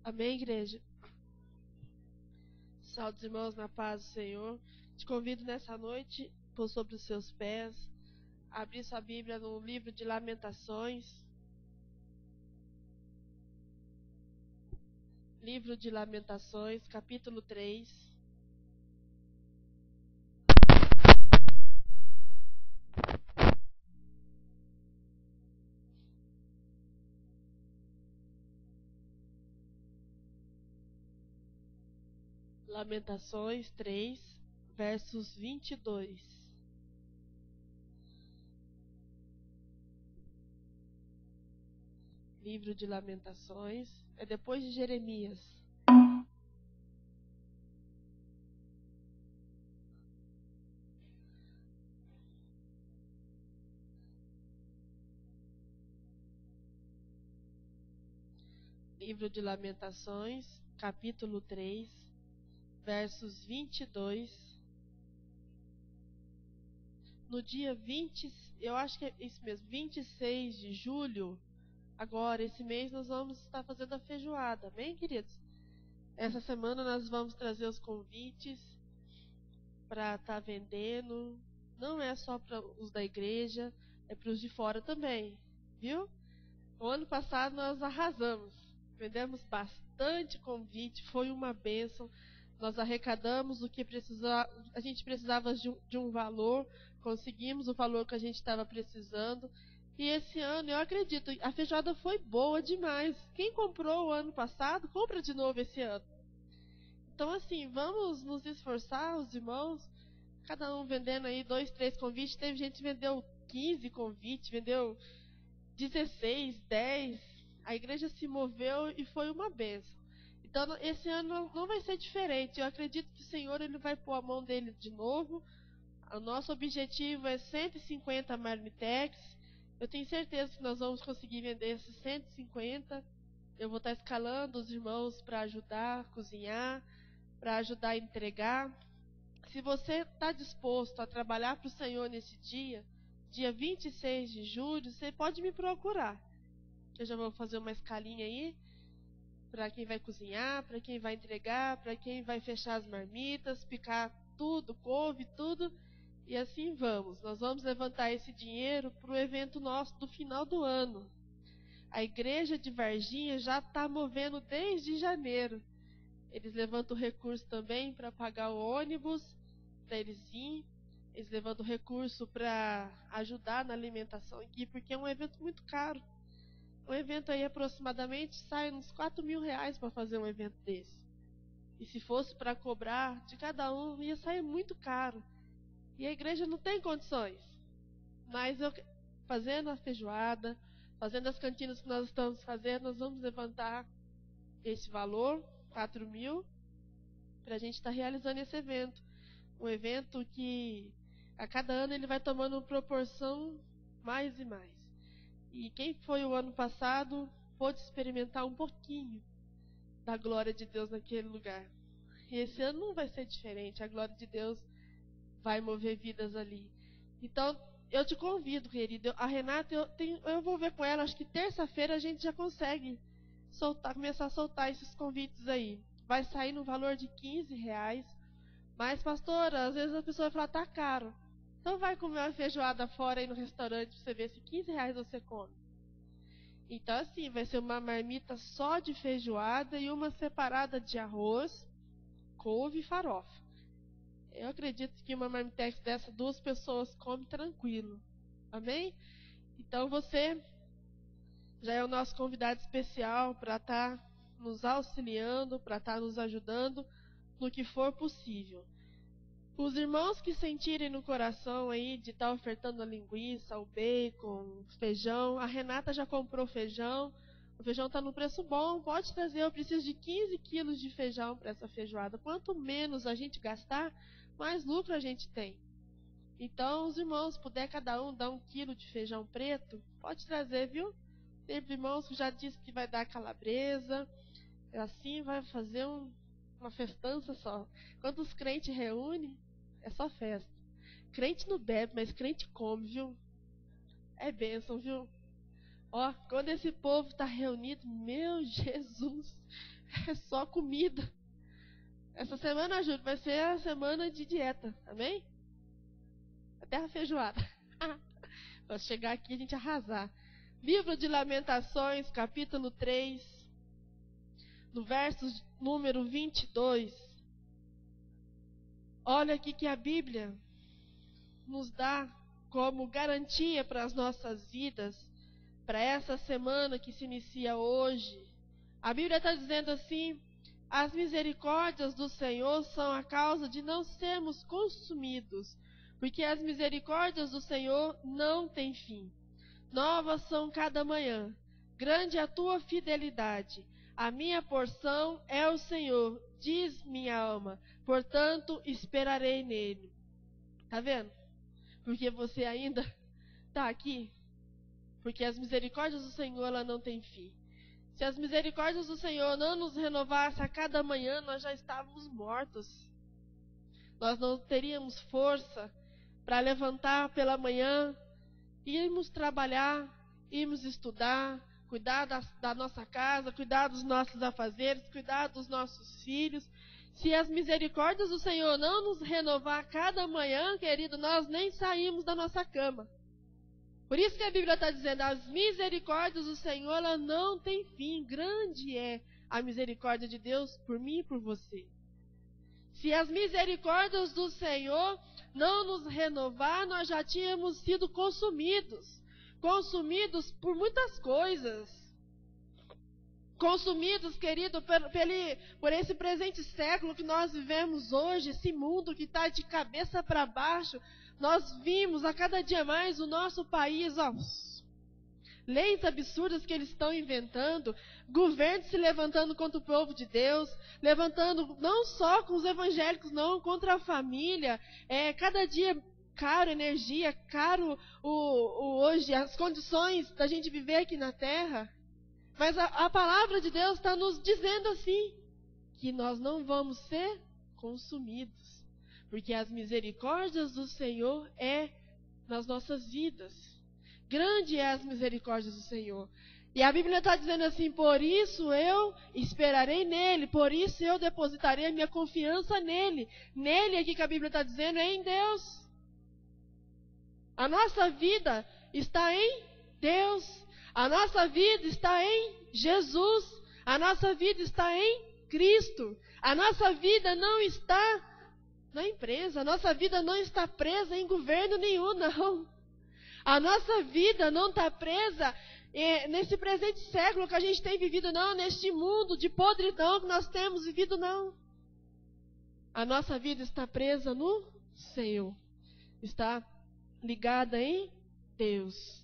Amém, igreja? Salve os irmãos na paz do Senhor. Te convido nessa noite, pôr sobre os seus pés, abrir sua Bíblia no livro de Lamentações. Livro de Lamentações, capítulo 3. Lamentações 3, versos 22. Livro de Lamentações, é depois de Jeremias. Livro de Lamentações, capítulo 3, versos 22. No dia 20, eu acho que é isso mesmo, 26 de julho, agora, esse mês, nós vamos estar fazendo a feijoada, amém, queridos? Essa semana nós vamos trazer os convites para estar vendendo. Não é só para os da igreja, é para os de fora também, viu? O ano passado nós arrasamos, vendemos bastante convite, foi uma bênção. Nós arrecadamos o que a gente precisava de um valor, conseguimos o valor que a gente estava precisando. E esse ano, eu acredito, a feijoada foi boa demais. Quem comprou o ano passado, compra de novo esse ano. Então, assim, vamos nos esforçar, os irmãos, cada um vendendo aí 2, 3 convites. Teve gente que vendeu 15 convites, vendeu 16, 10. A igreja se moveu e foi uma bênção. Então, esse ano não vai ser diferente. Eu acredito que o Senhor ele vai pôr a mão dele de novo. O nosso objetivo é 150 marmitex. Eu tenho certeza que nós vamos conseguir vender esses 150. Eu vou estar escalando os irmãos para ajudar a cozinhar, para ajudar a entregar. Se você está disposto a trabalhar para o Senhor nesse dia 26 de julho, você pode me procurar. Eu já vou fazer uma escalinha aí para quem vai cozinhar, para quem vai entregar, para quem vai fechar as marmitas, picar tudo, couve, tudo. E assim vamos. Nós vamos levantar esse dinheiro para o evento nosso do final do ano. A igreja de Varginha já está movendo desde janeiro. Eles levantam recurso também para pagar o ônibus, para eles virem. Eles levantam recurso para ajudar na alimentação aqui, porque é um evento muito caro. Um evento aí aproximadamente sai uns 4 mil reais para fazer um evento desse. E se fosse para cobrar de cada um, ia sair muito caro. E a igreja não tem condições. Mas fazendo a feijoada, fazendo as cantinas que nós estamos fazendo, nós vamos levantar esse valor, 4 mil, para a gente estar realizando esse evento. Um evento que a cada ano ele vai tomando uma proporção mais e mais. E quem foi o ano passado pôde experimentar um pouquinho da glória de Deus naquele lugar. E esse ano não vai ser diferente. A glória de Deus vai mover vidas ali. Então, eu te convido, querido. A Renata, eu vou ver com ela. Acho que terça-feira a gente já consegue começar a soltar esses convites aí. Vai sair no valor de 15 reais. Mas, pastora, às vezes a pessoa vai falar, tá caro. Então vai comer uma feijoada fora aí no restaurante pra você ver se 15 reais você come. Então assim, vai ser uma marmita só de feijoada e uma separada de arroz, couve e farofa. Eu acredito que uma marmitex dessa, 2 pessoas comem tranquilo. Amém? Então você já é o nosso convidado especial para estar nos auxiliando, para estar nos ajudando no que for possível. Os irmãos que sentirem no coração aí de estar ofertando a linguiça, o bacon, o feijão, a Renata já comprou feijão, o feijão está no preço bom, pode trazer, eu preciso de 15 quilos de feijão para essa feijoada. Quanto menos a gente gastar, mais lucro a gente tem. Então, os irmãos, puder cada um dar 1 quilo de feijão preto, pode trazer, viu? Tem irmãos que já disse que vai dar calabresa, assim vai fazer uma festança só. Quando os crentes reúnem, é só festa. Crente não bebe, mas crente come, viu? É bênção, viu? Ó, quando esse povo está reunido, meu Jesus, é só comida. Essa semana, Júlio, vai ser a semana de dieta, amém? Até a feijoada. Para chegar aqui e a gente arrasar. Livro de Lamentações, capítulo 3, no verso número 22. Olha aqui que a Bíblia nos dá como garantia para as nossas vidas, para essa semana que se inicia hoje. A Bíblia está dizendo assim: as misericórdias do Senhor são a causa de não sermos consumidos, porque as misericórdias do Senhor não têm fim. Novas são cada manhã, grande é a tua fidelidade. A minha porção é o Senhor, diz minha alma, portanto esperarei nele. Tá vendo? Porque você ainda está aqui, porque as misericórdias do Senhor ela não têm fim. Se as misericórdias do Senhor não nos renovassem a cada manhã, nós já estávamos mortos. Nós não teríamos força para levantar pela manhã, irmos trabalhar, irmos estudar, cuidar da nossa casa, cuidar dos nossos afazeres, cuidar dos nossos filhos. Se as misericórdias do Senhor não nos renovar a cada manhã, querido, nós nem saímos da nossa cama. Por isso que a Bíblia está dizendo, as misericórdias do Senhor, ela não tem fim. Grande é a misericórdia de Deus por mim e por você. Se as misericórdias do Senhor não nos renovar, nós já tínhamos sido consumidos. Consumidos por muitas coisas. Consumidos, querido, por esse presente século que nós vivemos hoje, esse mundo que está de cabeça para baixo. Nós vimos a cada dia mais o nosso país, leis absurdas que eles estão inventando, governos se levantando contra o povo de Deus, levantando não só com os evangélicos, não, contra a família. Cada dia caro energia, caro hoje as condições da gente viver aqui na terra. Mas a palavra de Deus está nos dizendo assim, que nós não vamos ser consumidos. Porque as misericórdias do Senhor é nas nossas vidas. Grande é as misericórdias do Senhor. E a Bíblia está dizendo assim, por isso eu esperarei nele, por isso eu depositarei a minha confiança nele. Nele aqui que a Bíblia está dizendo é em Deus. A nossa vida está em Deus. A nossa vida está em Jesus. A nossa vida está em Cristo. A nossa vida não está na empresa, a nossa vida não está presa em governo nenhum, não. A nossa vida não está presa nesse presente século que a gente tem vivido, não. Neste mundo de podridão que nós temos vivido, não. A nossa vida está presa no Senhor. Está ligada em Deus.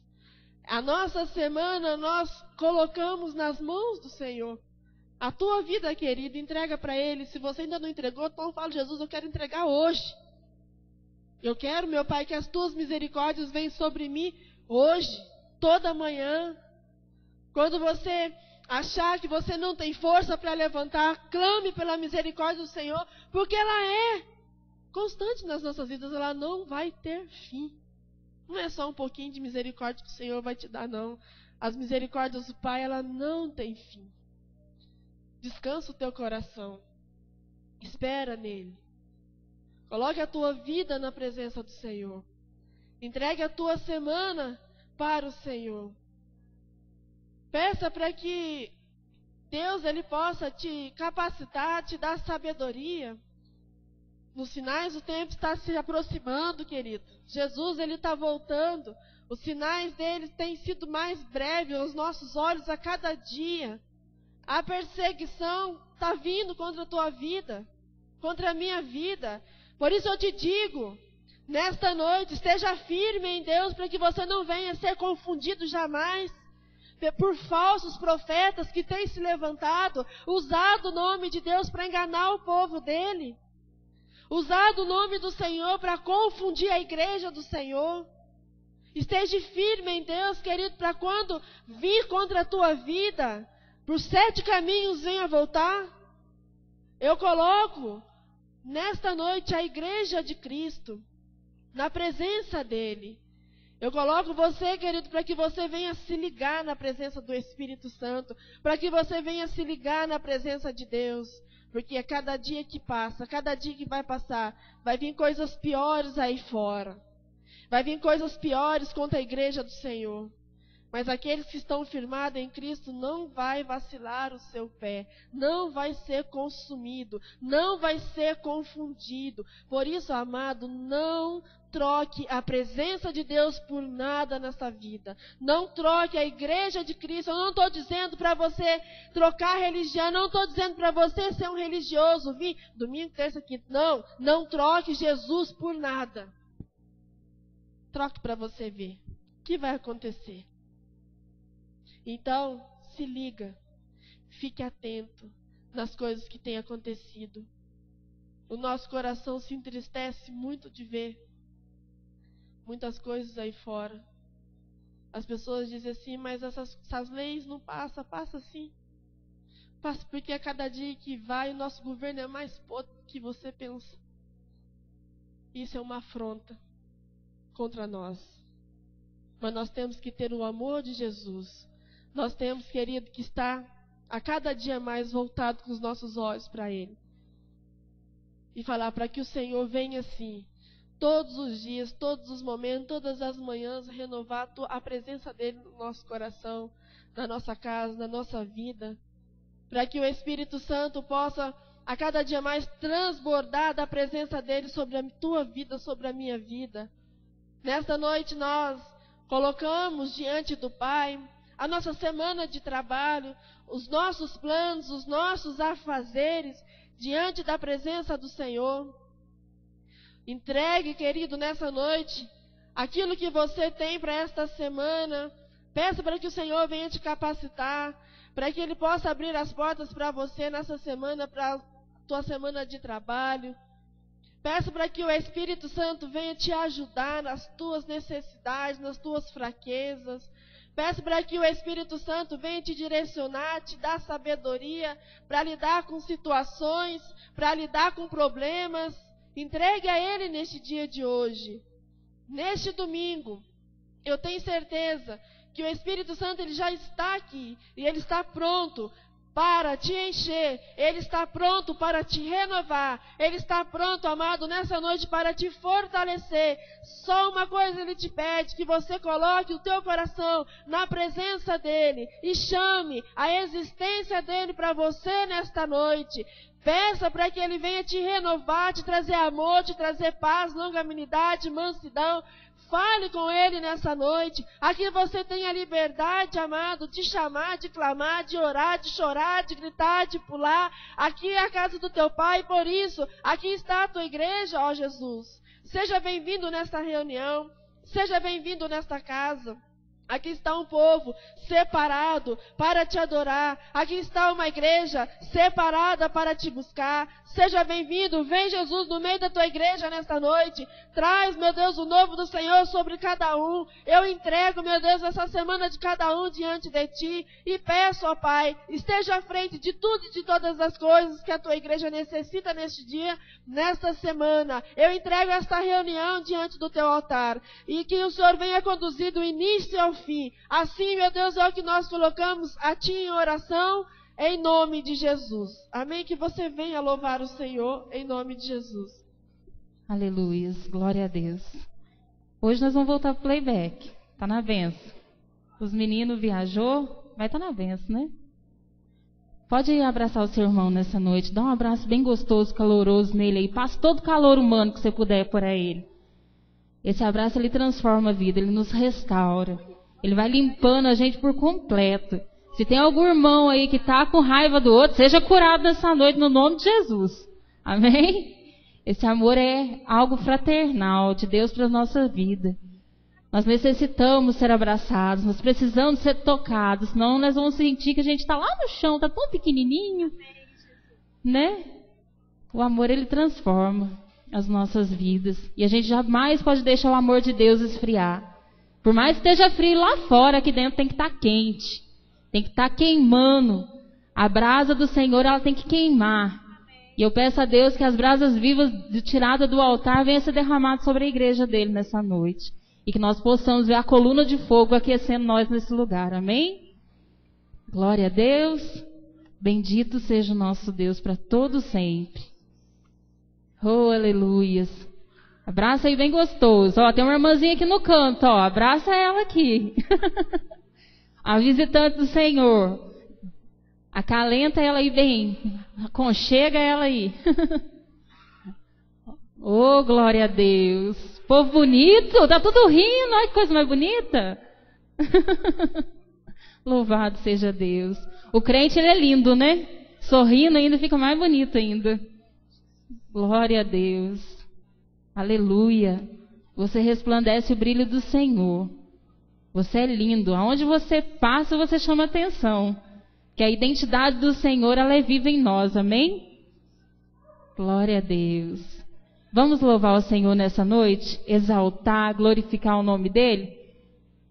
A nossa semana nós colocamos nas mãos do Senhor. A tua vida, querido, entrega para Ele. Se você ainda não entregou, então fala, Jesus, eu quero entregar hoje. Eu quero, meu Pai, que as tuas misericórdias venham sobre mim hoje, toda manhã. Quando você achar que você não tem força para levantar, clame pela misericórdia do Senhor, porque ela é constante nas nossas vidas, ela não vai ter fim. Não é só um pouquinho de misericórdia que o Senhor vai te dar, não. As misericórdias do Pai, ela não tem fim. Descansa o teu coração. Espera nele. Coloque a tua vida na presença do Senhor. Entregue a tua semana para o Senhor. Peça para que Deus ele possa te capacitar, te dar sabedoria. Nos sinais o tempo está se aproximando, querido. Jesus ele está voltando. Os sinais dele têm sido mais breves aos nossos olhos a cada dia. A perseguição está vindo contra a tua vida, contra a minha vida. Por isso eu te digo, nesta noite, esteja firme em Deus, para que você não venha ser confundido jamais por falsos profetas que têm se levantado, usado o nome de Deus para enganar o povo dele, usado o nome do Senhor para confundir a igreja do Senhor. Esteja firme em Deus, querido, para quando vir contra a tua vida, por 7 caminhos venha voltar. Eu coloco nesta noite a igreja de Cristo na presença dele. Eu coloco você, querido, para que você venha se ligar na presença do Espírito Santo, para que você venha se ligar na presença de Deus, porque a cada dia que passa, cada dia que vai passar, vai vir coisas piores aí fora. Vai vir coisas piores contra a igreja do Senhor. Mas aqueles que estão firmados em Cristo não vai vacilar o seu pé, não vai ser consumido, não vai ser confundido. Por isso, amado, não troque a presença de Deus por nada nessa vida. Não troque a igreja de Cristo. Eu não estou dizendo para você trocar religião, não estou dizendo para você ser um religioso, vir domingo, terça, quinta. Não, não troque Jesus por nada. Troque para você ver o que vai acontecer. Então, se liga, fique atento nas coisas que têm acontecido. O nosso coração se entristece muito de ver muitas coisas aí fora. As pessoas dizem assim, mas essas leis não passam. Passa sim. Passa porque a cada dia que vai, o nosso governo é mais podre do que você pensa. Isso é uma afronta contra nós. Mas nós temos que ter o amor de Jesus. Nós temos, querido, que estar a cada dia mais voltado com os nossos olhos para Ele. E falar para que o Senhor venha assim, todos os dias, todos os momentos, todas as manhãs, renovar a presença dEle no nosso coração, na nossa casa, na nossa vida. Para que o Espírito Santo possa, a cada dia mais, transbordar da presença dEle sobre a tua vida, sobre a minha vida. Nesta noite nós colocamos diante do Pai a nossa semana de trabalho, os nossos planos, os nossos afazeres, diante da presença do Senhor. Entregue, querido, nessa noite, aquilo que você tem para esta semana. Peça para que o Senhor venha te capacitar, para que Ele possa abrir as portas para você nessa semana, para a tua semana de trabalho. Peço para que o Espírito Santo venha te ajudar nas tuas necessidades, nas tuas fraquezas. Peço para que o Espírito Santo venha te direcionar, te dar sabedoria para lidar com situações, para lidar com problemas. Entregue a Ele neste dia de hoje. Neste domingo, eu tenho certeza que o Espírito Santo ele já está aqui e Ele está pronto para te encher, Ele está pronto para te renovar, Ele está pronto, amado, nessa noite para te fortalecer. Só uma coisa Ele te pede, que você coloque o teu coração na presença dEle e chame a existência dEle para você nesta noite. Peça para que Ele venha te renovar, te trazer amor, te trazer paz, longanimidade, mansidão. Fale com Ele nessa noite. Aqui você tem a liberdade, amado, de chamar, de clamar, de orar, de chorar, de gritar, de pular. Aqui é a casa do teu Pai, por isso, aqui está a tua igreja, ó Jesus. Seja bem-vindo nesta reunião, seja bem-vindo nesta casa. Aqui está um povo separado para te adorar. Aqui está uma igreja separada para te buscar. Seja bem-vindo, vem Jesus no meio da tua igreja nesta noite. Traz, meu Deus, o novo do Senhor sobre cada um. Eu entrego, meu Deus, essa semana de cada um diante de ti. E peço, ó Pai, esteja à frente de tudo e de todas as coisas que a tua igreja necessita neste dia, nesta semana. Eu entrego esta reunião diante do teu altar. E que o Senhor venha conduzir do início ao fim. Assim, meu Deus, é o que nós colocamos a ti em oração, em nome de Jesus. Amém? Que você venha louvar o Senhor, em nome de Jesus. Aleluia, glória a Deus. Hoje nós vamos voltar para o playback. Está na benção. Os meninos viajou, vai estar na benção, né? Pode abraçar o seu irmão nessa noite. Dá um abraço bem gostoso, caloroso nele aí. Passa todo o calor humano que você puder por ele. Esse abraço, ele transforma a vida, ele nos restaura. Ele vai limpando a gente por completo. Se tem algum irmão aí que está com raiva do outro, seja curado nessa noite no nome de Jesus. Amém? Esse amor é algo fraternal de Deus para a nossa vida. Nós necessitamos ser abraçados, nós precisamos ser tocados, senão nós vamos sentir que a gente está lá no chão, está tão pequenininho, né? O amor, ele transforma as nossas vidas. E a gente jamais pode deixar o amor de Deus esfriar. Por mais que esteja frio lá fora, aqui dentro tem que estar quente. Tem que estar queimando. A brasa do Senhor, ela tem que queimar. E eu peço a Deus que as brasas vivas tiradas do altar venham ser derramadas sobre a igreja dele nessa noite. e que nós possamos ver a coluna de fogo aquecendo nós nesse lugar. Amém? Glória a Deus. Bendito seja o nosso Deus para todo sempre. Oh, aleluias. Abraça aí bem gostoso. Ó, tem uma irmãzinha aqui no canto, ó. Abraça ela aqui. A visitante do Senhor. Acalenta ela aí bem. Aconchega ela aí. Oh, glória a Deus. Povo bonito, tá tudo rindo. Olha que coisa mais bonita. Louvado seja Deus. O crente, ele é lindo, né? Sorrindo ainda fica mais bonito ainda. Glória a Deus. Aleluia. Você resplandece o brilho do Senhor. Você é lindo. Aonde você passa, você chama atenção. Que a identidade do Senhor, ela é viva em nós. Amém? Glória a Deus. Vamos louvar o Senhor nessa noite? Exaltar, glorificar o nome dEle?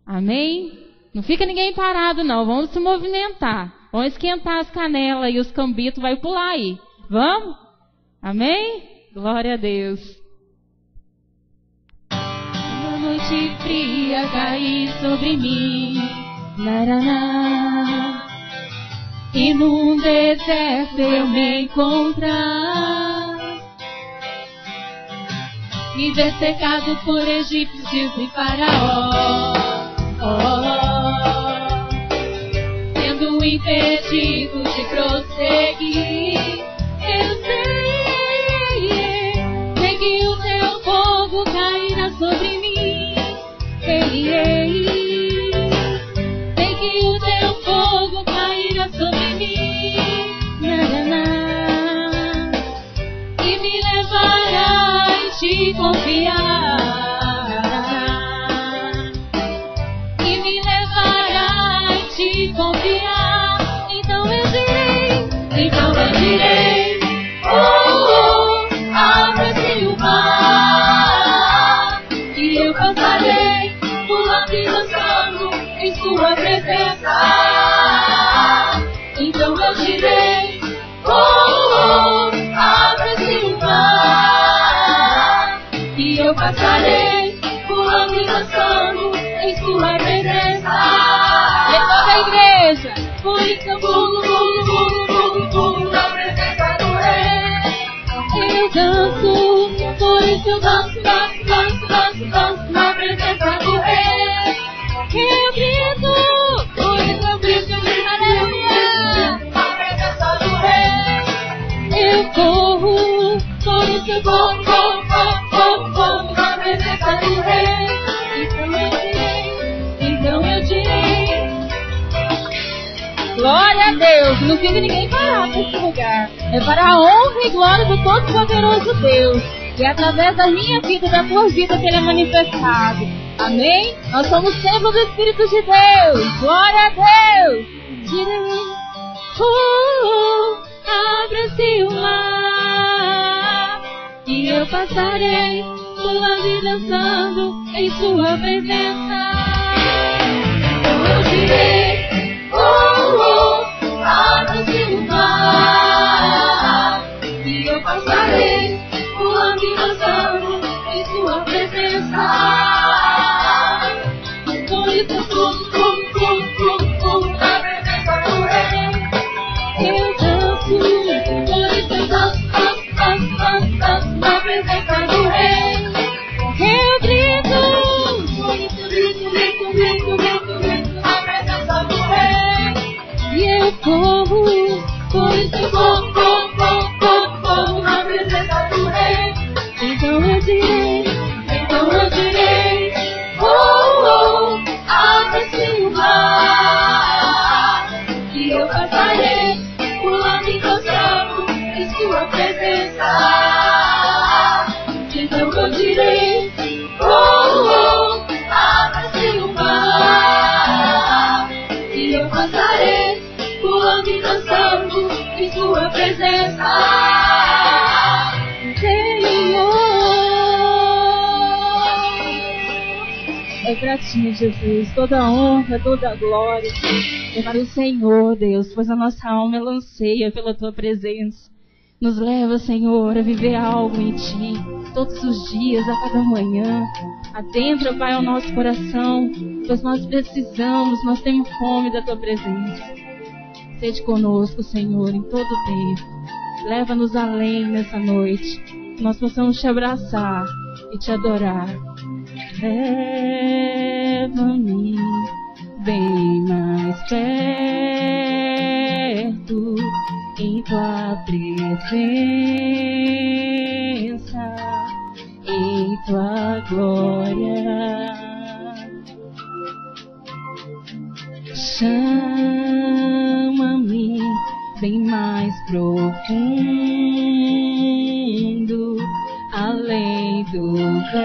Amém? Não fica ninguém parado, não. Vamos se movimentar. Vamos esquentar as canelas e os cambitos vai pular aí. Vamos? Amém? Glória a Deus. Uma noite fria cair sobre mim, naraná, e num deserto eu me encontrar, me ver cercado por egípcios e faraó, sendo impedido de prosseguir. Eu sei que o teu fogo cairá sobre mim. Sei que o teu fogo cairá sobre mim. E me levará a te confiar. E me levará a te confiar. Então eu direi, abre-se o mar, e eu passarei pulando e dançando em sua presença. Então eu direi, abre-se o mar, e eu passarei pulando e dançando em sua presença. Levanta a igreja, por isso eu pulo na presença do Rei. Eu danço, por isso eu danço na presença do Rei. Eu grito, por isso eu grito, aleluia, na presença do Rei. Eu corro, por isso eu corro na presença do Rei. Então eu direi. Glória a Deus, não fica ninguém parado nesse lugar. É para a honra e glória do Todo-Poderoso Deus. E é através da minha vida e da tua vida que Ele é manifestado. Amém? Nós somos templo do Espírito de Deus. Glória a Deus. Direi, abre-se o mar, e eu passarei pulando e dançando em sua presença. Eu direi, abre-se o mar, e eu passarei pulando e dançando em sua presença. Por isso tudo na presença do Rei. Eu danço, por isso eu danço na presença do Rei. Eu grito, por isso eu grito na presença do Rei. E eu corro, por isso eu corro na presença do Rei. Então eu direi, abre-se o mar, e eu passarei pulando e dançando em sua presença. Então eu direi, abre-se o mar, e eu passarei pulando e dançando em sua presença. É pra ti, Jesus, toda a honra, toda a glória é para o Senhor, Deus, pois a nossa alma ela anseia pela tua presença. Nos leva, Senhor, a viver algo em Ti, todos os dias, a cada manhã. Adentra, Pai, ao nosso coração, pois nós precisamos, nós temos fome da Tua presença. Sede conosco, Senhor, em todo o tempo. Leva-nos além nessa noite, que nós possamos Te abraçar e Te adorar. Leva-me bem mais perto em Tua presença, em Tua glória. Chama-me bem mais profundo, além do véu,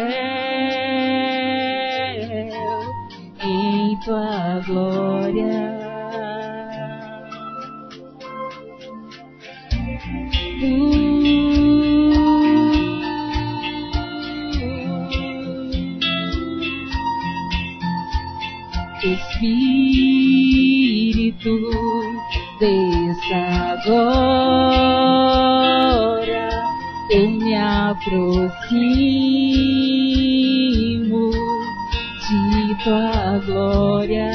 em Tua glória. Espírito, desça agora, eu me aproximo de Tua glória.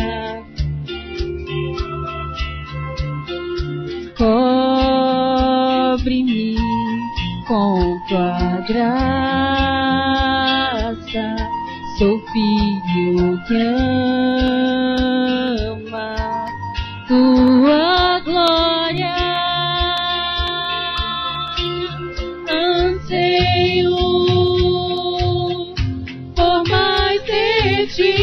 Cobre-me com Tua graça, sou filho que ama Tua glória. Anseio por mais de Ti.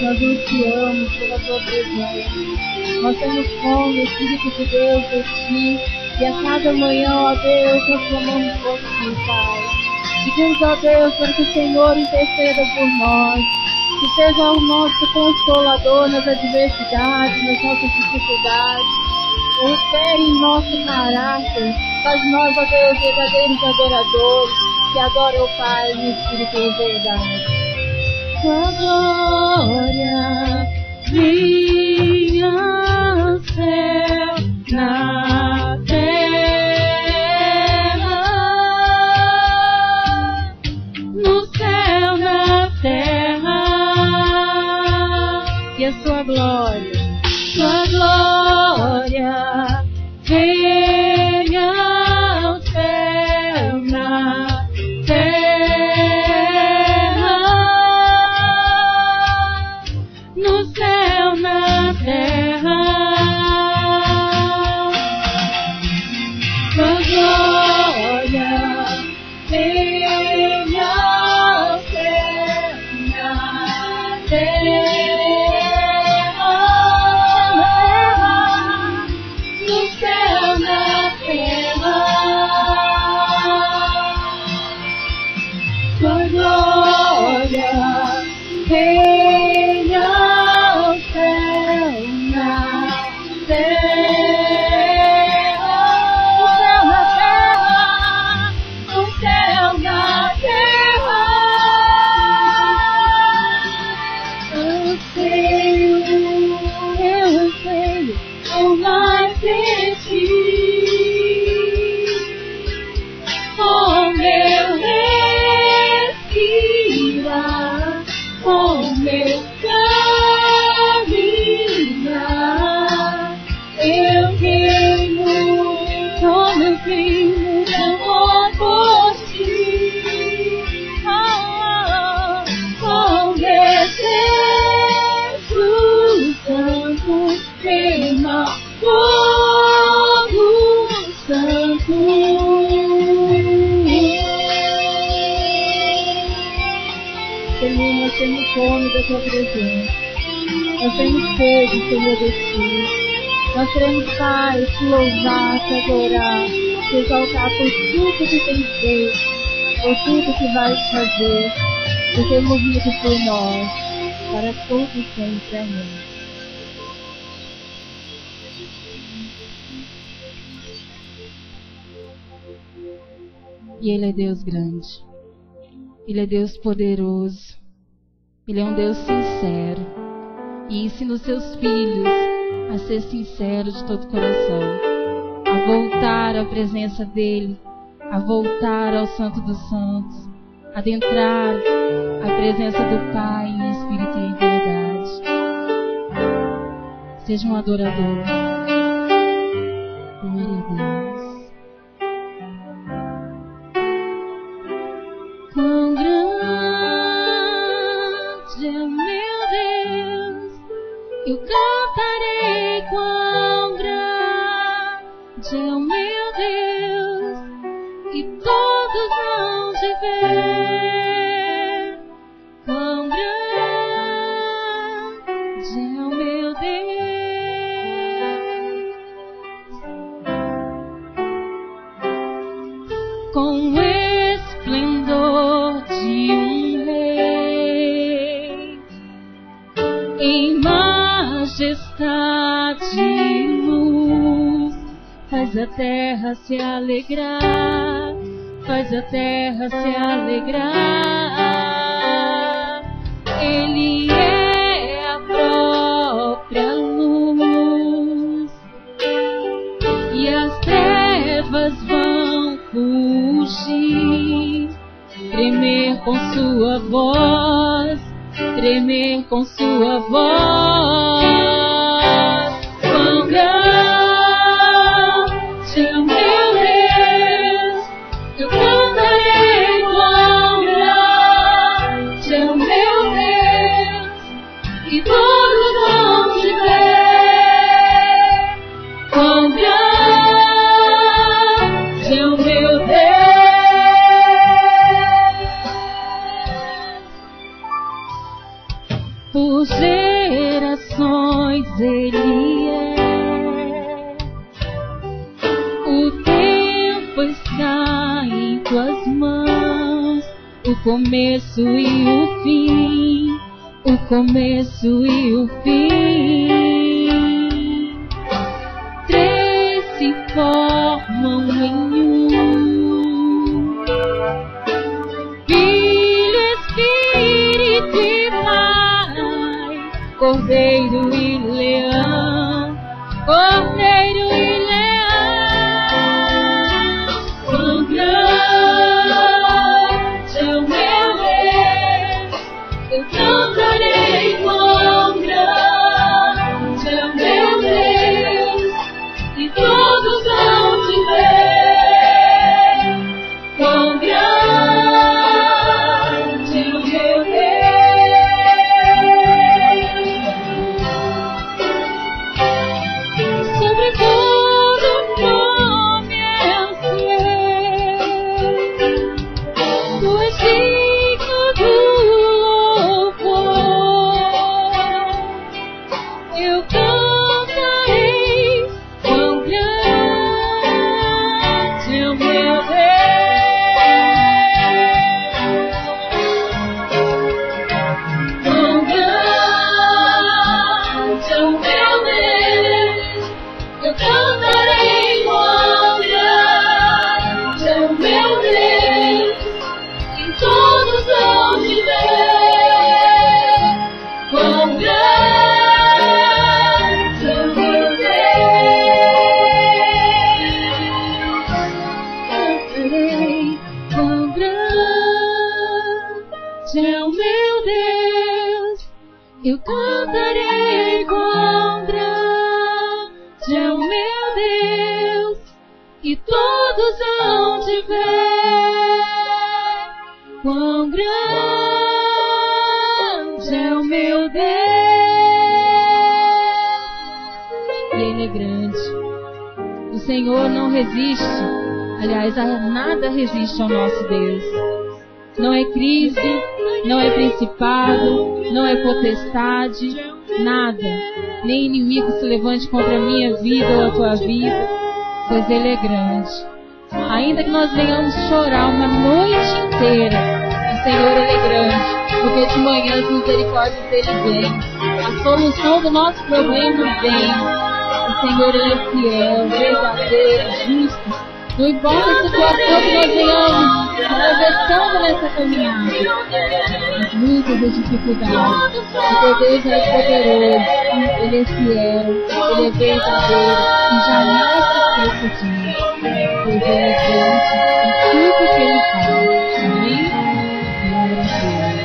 Nós ansiamos pela Tua presença. Nós temos fome, Espírito de Deus, de Ti. E a cada manhã, ó Deus, nós clamamos por Ti, Pai. Pedimos, ó Deus, para que o Senhor interceda por nós. Que seja o nosso consolador nas adversidades, nas nossas dificuldades. Refere em nosso caráter. Faz nós, ó Deus, verdadeiros adoradores, que adoram o Pai no Espírito e verdade. Tua glória vinha ao céu, na terra, no céu, na terra, e a Sua glória venha ao céu, na terra. sou mais de ti. Oh, meu respirar, oh, meu caminhar, eu queimo como eu queimo de amor por ti. Oh, desejo santo, queima fogo santo. Senhor, nós temos fome da tua presença. Nós temos sede, Senhor, de ti. Nós queremos, Pai, te louvar, te adorar, te exaltar por tudo que tens feito, por tudo que vais fazer, por ter morrido por nós, para todos sempre. Amém. E Ele é Deus grande. Ele é Deus poderoso. Ele é um Deus sincero. E ensina os seus filhos a ser sincero de todo o coração, a voltar à presença dEle, a voltar ao Santo dos Santos, adentrar a presença do Pai em espírito e em verdade. Seja um adorador. Glória a Deus. Quão grande é o meu Deus, eu cantarei. Quão grande é o meu Deus, e todos vão te ver. Quão grande é o meu Deus, com esplendor de um rei, em majestade e luz, faz a terra se alegrar, faz a terra se alegrar. Ele é a própria luz, e as trevas vão fugir, tremer com sua voz, tremer com sua voz. Quão grande é o meu Deus, eu cantarei. Quão grande é o meu Deus, e todos vão te ver. Quão grande é o meu Deus, por gerações Ele é. O tempo está em tuas mãos, o começo e o fim, o começo e o fim. Três se formam em um: Filho, Espírito e Pai, Cordeiro e Leão, Cordeiro e Leão. Quão grande é o meu Deus, eu cantarei. Quão grande é o meu Deus, e todos vão te ver. Quão grande é o meu Deus. é o meu Deus, e todos hão de ver quão grande é o meu Deus. E Ele é grande. O Senhor não resiste. Aliás, nada resiste ao nosso Deus. Não é crise, não é principado, não é potestade, nada. Nem inimigo se levante contra a minha vida ou a tua vida, pois Ele é grande. Ainda que nós venhamos chorar uma noite inteira, o Senhor Ele é grande, porque de manhã as misericórdias dele vêm, a solução do nosso problema vem. O Senhor Ele é fiel, verdadeiro, justo. Não importa a situação que nós venhamos atravessando nessa caminhada, as lutas, as dificuldades, porque Deus é poderoso, Ele é fiel, Ele é verdadeiro e jamais se esqueça disso. Pois Ele é grande em tudo que Ele faz. Amém? Glória a Deus.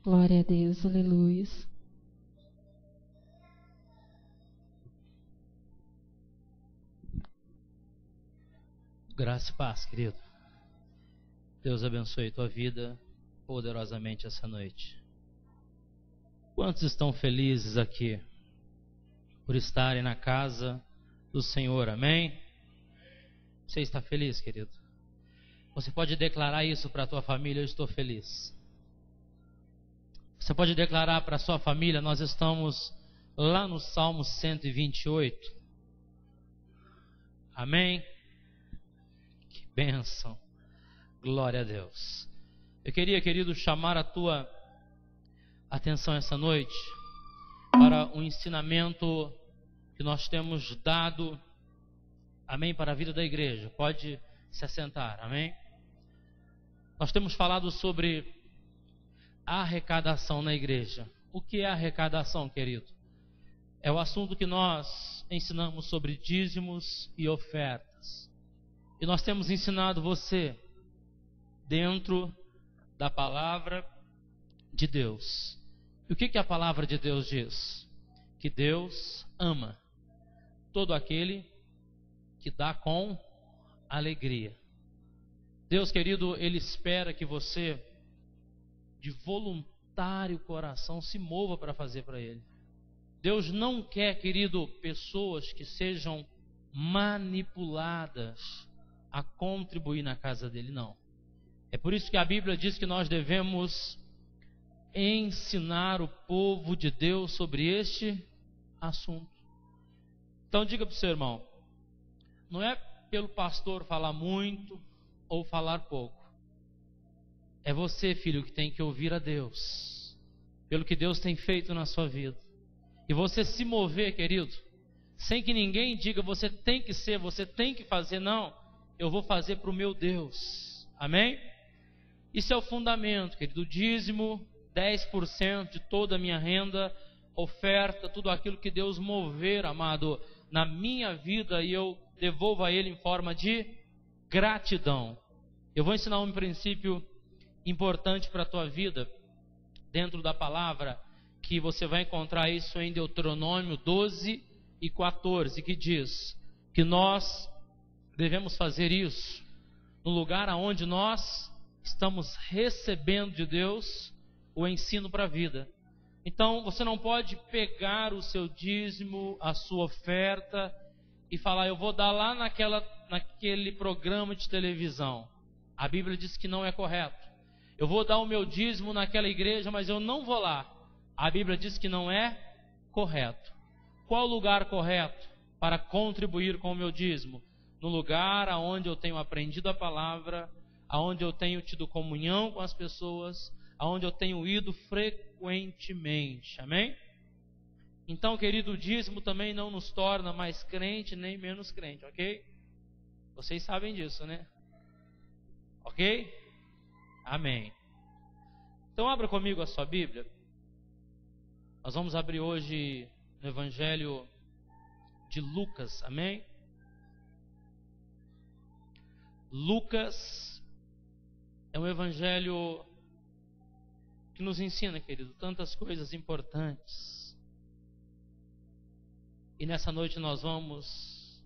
Glória a Deus, aleluia. Graça e paz, querido. Deus abençoe tua vida poderosamente essa noite. Quantos estão felizes aqui por estarem na casa do Senhor, amém? Você está feliz, querido? Você pode declarar isso para a tua família: eu estou feliz. Você pode declarar para a sua família: nós estamos lá no Salmo 128. Amém? Que bênção. Glória a Deus. Eu queria, querido, chamar a tua atenção essa noite para um ensinamento que nós temos dado, amém, para a vida da igreja. Pode se assentar, amém? Nós temos falado sobre arrecadação na igreja. O que é arrecadação, querido? É o assunto que nós ensinamos sobre dízimos e ofertas. E nós temos ensinado você dentro da palavra de Deus. E o que a palavra de Deus diz? Que Deus ama todo aquele que dá com alegria. Deus, querido, Ele espera que você, de voluntário coração, se mova para fazer para Ele. Deus não quer, querido, pessoas que sejam manipuladas a contribuir na casa dele, não. É por isso que a Bíblia diz que nós devemos ensinar o povo de Deus sobre este assunto. Então diga para o seu irmão: não é pelo pastor falar muito ou falar pouco. É você, filho, que tem que ouvir a Deus, pelo que Deus tem feito na sua vida. E você se mover, querido, sem que ninguém diga: você tem que ser, você tem que fazer. Não, eu vou fazer para o meu Deus. Amém? Isso é o fundamento, querido. O dízimo, 10% de toda a minha renda, oferta, tudo aquilo que Deus mover, amado, na minha vida, e eu devolvo a Ele em forma de gratidão. Eu vou ensinar um princípio importante para a tua vida, dentro da palavra, que você vai encontrar isso em Deuteronômio 12 e 14, que diz que nós devemos fazer isso no lugar aonde nós estamos recebendo de Deus o ensino para a vida. Então você não pode pegar o seu dízimo, a sua oferta e falar: eu vou dar lá naquele programa de televisão. A Bíblia diz que não é correto. Eu vou dar o meu dízimo naquela igreja, mas eu não vou lá. A Bíblia diz que não é correto. Qual o lugar correto para contribuir com o meu dízimo? No lugar aonde eu tenho aprendido a palavra, aonde eu tenho tido comunhão com as pessoas, aonde eu tenho ido frequentemente. Amém? Então, querido, o dízimo também não nos torna mais crente nem menos crente, ok? Vocês sabem disso, né? Ok? Amém. Então abra comigo a sua Bíblia. Nós vamos abrir hoje no Evangelho de Lucas, amém? Lucas é um evangelho que nos ensina, querido, tantas coisas importantes. E nessa noite nós vamos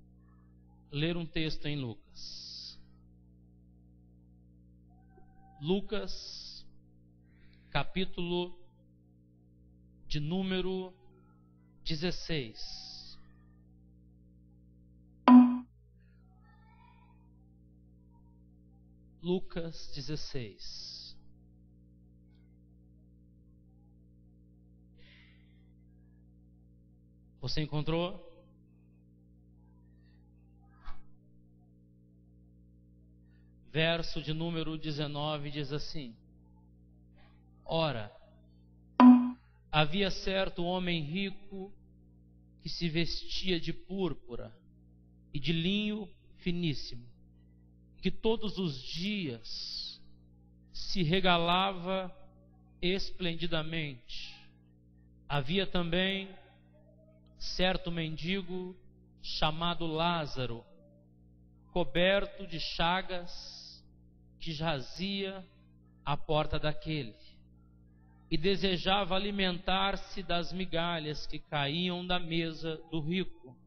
ler um texto em Lucas. Lucas, capítulo de número 16. Lucas 16. Você encontrou? Verso de número 19 diz assim: Ora, havia certo homem rico que se vestia de púrpura e de linho finíssimo, que todos os dias se regalava esplendidamente. Havia também certo mendigo chamado Lázaro, coberto de chagas, que jazia à porta daquele, e desejava alimentar-se das migalhas que caíam da mesa do rico,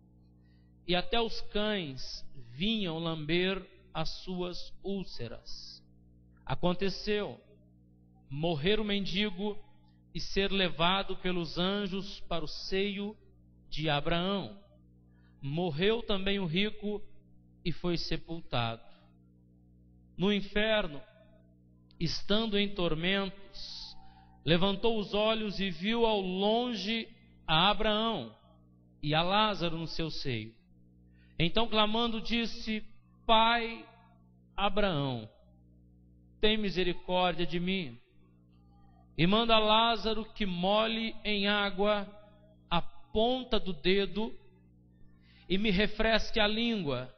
e até os cães vinham lamber as suas úlceras. Aconteceu morrer o mendigo e ser levado pelos anjos para o seio de Abraão. Morreu também o rico e foi sepultado. No inferno, estando em tormentos, levantou os olhos e viu ao longe a Abraão e a Lázaro no seu seio. Então, clamando, disse: Pai Abraão, tem misericórdia de mim, e manda Lázaro que molhe em água a ponta do dedo e me refresque a língua,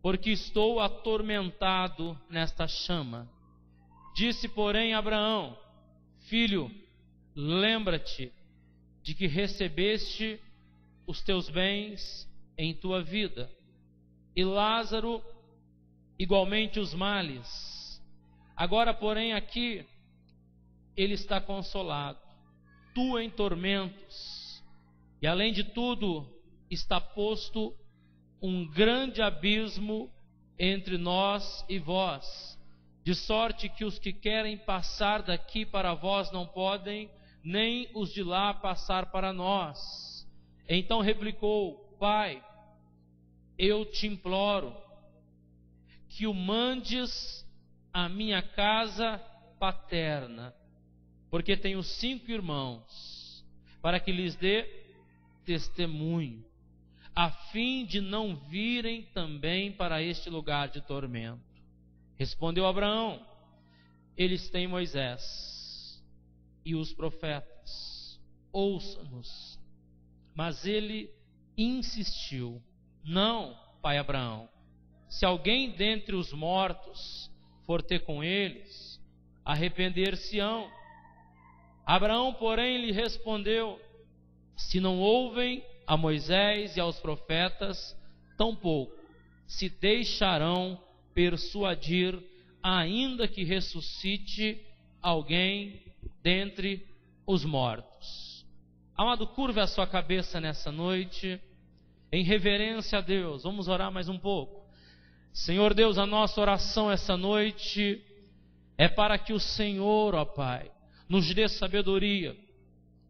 porque estou atormentado nesta chama. Disse, porém, Abraão: Filho, lembra-te de que recebeste os teus bens em tua vida, e Lázaro igualmente os males. Agora, porém, aqui ele está consolado, tu em tormentos, e além de tudo está posto um grande abismo entre nós e vós, de sorte que os que querem passar daqui para vós não podem, nem os de lá passar para nós. Então replicou: Pai, eu te imploro que o mandes à minha casa paterna, porque tenho 5 irmãos, para que lhes dê testemunho, a fim de não virem também para este lugar de tormento. Respondeu Abraão: Eles têm Moisés e os profetas, ouça-nos. Mas ele insistiu: Não, pai Abraão, se alguém dentre os mortos for ter com eles, arrepender-se-ão. Abraão, porém, lhe respondeu: Se não ouvem a Moisés e aos profetas, tampouco se deixarão persuadir, ainda que ressuscite alguém dentre os mortos. Amado, curve a sua cabeça nessa noite, em reverência a Deus. Vamos orar mais um pouco. Senhor Deus, a nossa oração essa noite é para que o Senhor, ó Pai, nos dê sabedoria,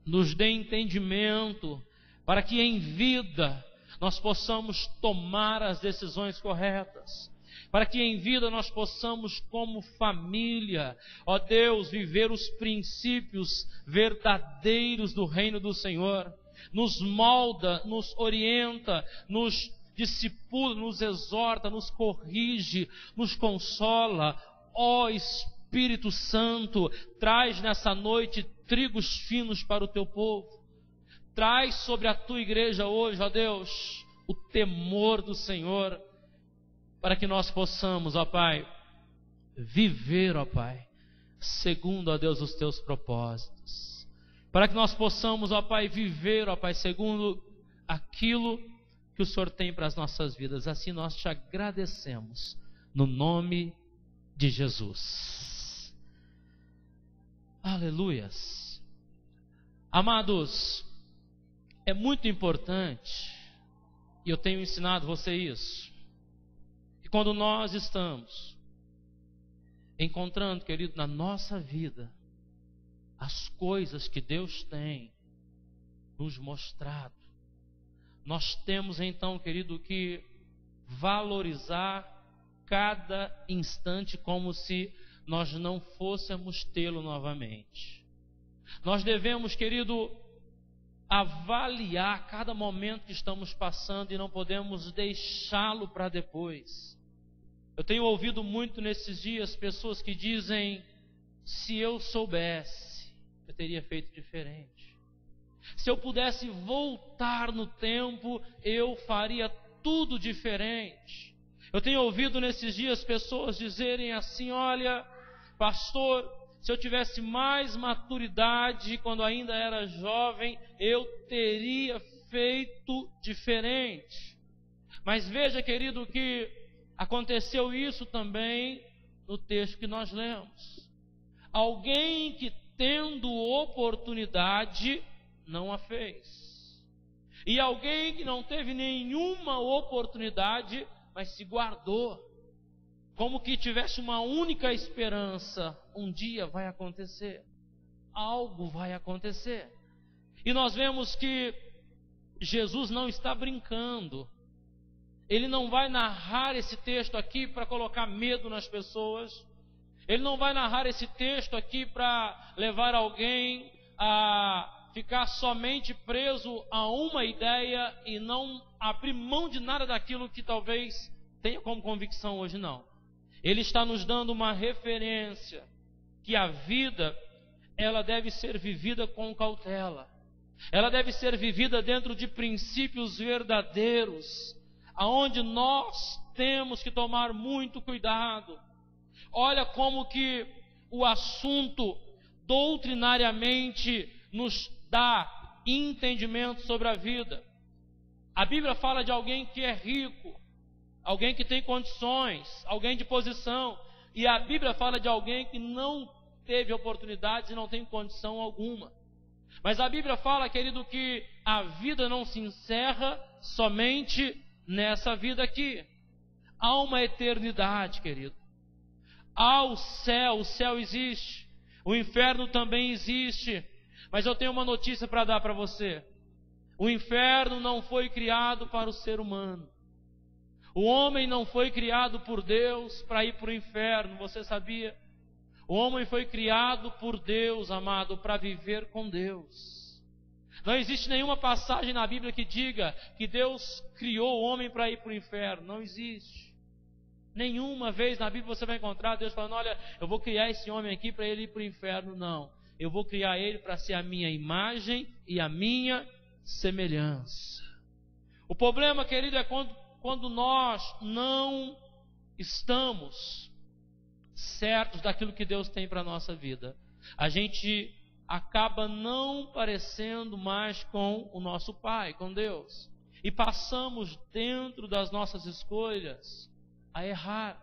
nos dê entendimento, para que em vida nós possamos tomar as decisões corretas, para que em vida nós possamos, como família, ó Deus, viver os princípios verdadeiros do reino do Senhor. Nos molda, nos orienta, nos discipula, nos exorta, nos corrige, nos consola. Ó Espírito Santo, traz nessa noite trigos finos para o teu povo. Traz sobre a tua igreja hoje, ó Deus, o temor do Senhor, para que nós possamos, ó Pai, viver, ó Pai, segundo, ó Deus, os teus propósitos. Para que nós possamos, ó Pai, viver, ó Pai, segundo aquilo que o Senhor tem para as nossas vidas. Assim nós te agradecemos, no nome de Jesus. Aleluias. Amados, é muito importante, e eu tenho ensinado você isso, que quando nós estamos encontrando, querido, na nossa vida, as coisas que Deus tem nos mostrado, nós temos então, querido, que valorizar cada instante como se nós não fôssemos tê-lo novamente. Nós devemos, querido, avaliar cada momento que estamos passando e não podemos deixá-lo para depois. Eu tenho ouvido muito nesses dias pessoas que dizem: se eu soubesse, eu teria feito diferente. Se eu pudesse voltar no tempo, eu faria tudo diferente. Eu tenho ouvido nesses dias pessoas dizerem assim: olha, pastor, se eu tivesse mais maturidade quando ainda era jovem, eu teria feito diferente. Mas veja, querido, que aconteceu isso também no texto que nós lemos. Alguém que, tendo oportunidade, não a fez. E alguém que não teve nenhuma oportunidade, mas se guardou, como que tivesse uma única esperança: um dia vai acontecer, algo vai acontecer. E nós vemos que Jesus não está brincando. Ele não vai narrar esse texto aqui para colocar medo nas pessoas. Ele não vai narrar esse texto aqui para levar alguém a ficar somente preso a uma ideia e não abrir mão de nada daquilo que talvez tenha como convicção hoje, não. Ele está nos dando uma referência que a vida, ela deve ser vivida com cautela. Ela deve ser vivida dentro de princípios verdadeiros, aonde nós temos que tomar muito cuidado. Olha como que o assunto doutrinariamente nos dá entendimento sobre a vida. A Bíblia fala de alguém que é rico, alguém que tem condições, alguém de posição. E a Bíblia fala de alguém que não teve oportunidades e não tem condição alguma. Mas a Bíblia fala, querido, que a vida não se encerra somente nessa vida aqui. Há uma eternidade, querido. Há o céu existe. O inferno também existe. Mas eu tenho uma notícia para dar para você. O inferno não foi criado para o ser humano. O homem não foi criado por Deus para ir para o inferno, você sabia? O homem foi criado por Deus, amado, para viver com Deus. Não existe nenhuma passagem na Bíblia que diga que Deus criou o homem para ir para o inferno. Não existe. Nenhuma vez na Bíblia você vai encontrar Deus falando: olha, eu vou criar esse homem aqui para ele ir para o inferno. Não. Eu vou criar ele para ser a minha imagem e a minha semelhança. O problema, querido, é quando nós não estamos certos daquilo que Deus tem para a nossa vida. A gente acaba não parecendo mais com o nosso Pai, com Deus. E passamos dentro das nossas escolhas a errar.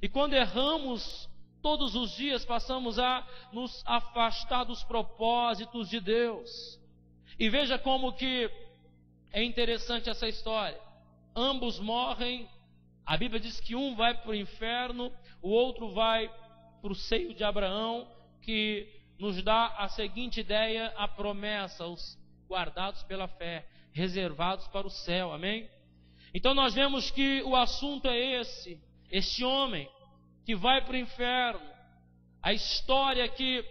E quando erramos, todos os dias passamos a nos afastar dos propósitos de Deus. E veja como que é interessante essa história. Ambos morrem. A Bíblia diz que um vai para o inferno, o outro vai para o seio de Abraão, que nos dá a seguinte ideia, a promessa: os guardados pela fé, reservados para o céu, amém? Então nós vemos que o assunto é este homem que vai para o inferno. A história que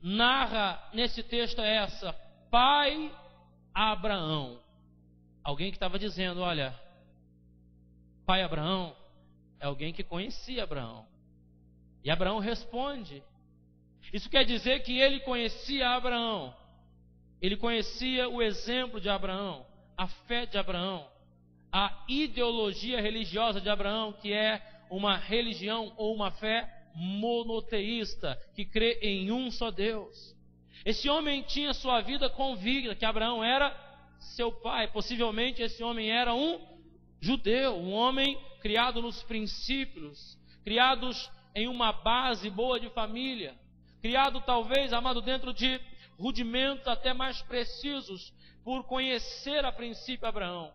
narra nesse texto é essa: pai Abraão. Alguém que estava dizendo: olha, pai Abraão é alguém que conhecia Abraão. E Abraão responde. Isso quer dizer que ele conhecia Abraão. Ele conhecia o exemplo de Abraão, a fé de Abraão, a ideologia religiosa de Abraão, que é uma religião ou uma fé monoteísta, que crê em um só Deus. Esse homem tinha sua vida convicta que Abraão era seu pai. Possivelmente esse homem era um judeu, um homem criado nos princípios, criados em uma base boa de família, criado talvez, amado, dentro de rudimentos até mais precisos, por conhecer a princípio Abraão,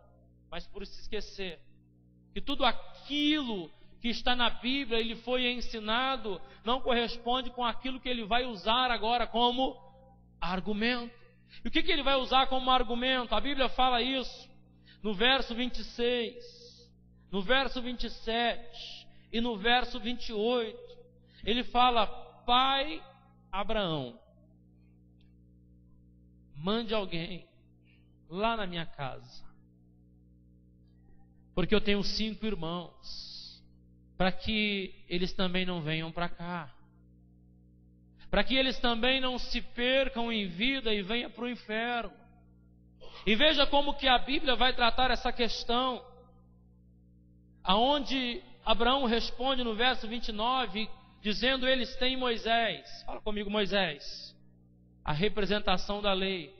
mas por se esquecer que tudo aquilo que está na Bíblia, ele foi ensinado, não corresponde com aquilo que ele vai usar agora como argumento. E o que ele vai usar como argumento? A Bíblia fala isso no verso 26, no verso 27 e no verso 28. Ele fala: pai Abraão, mande alguém lá na minha casa, porque eu tenho 5 irmãos, para que eles também não venham para cá, para que eles também não se percam em vida e venham para o inferno. E veja como que a Bíblia vai tratar essa questão, aonde Abraão responde no verso 29, dizendo: eles têm Moisés. Fala comigo, Moisés, a representação da lei.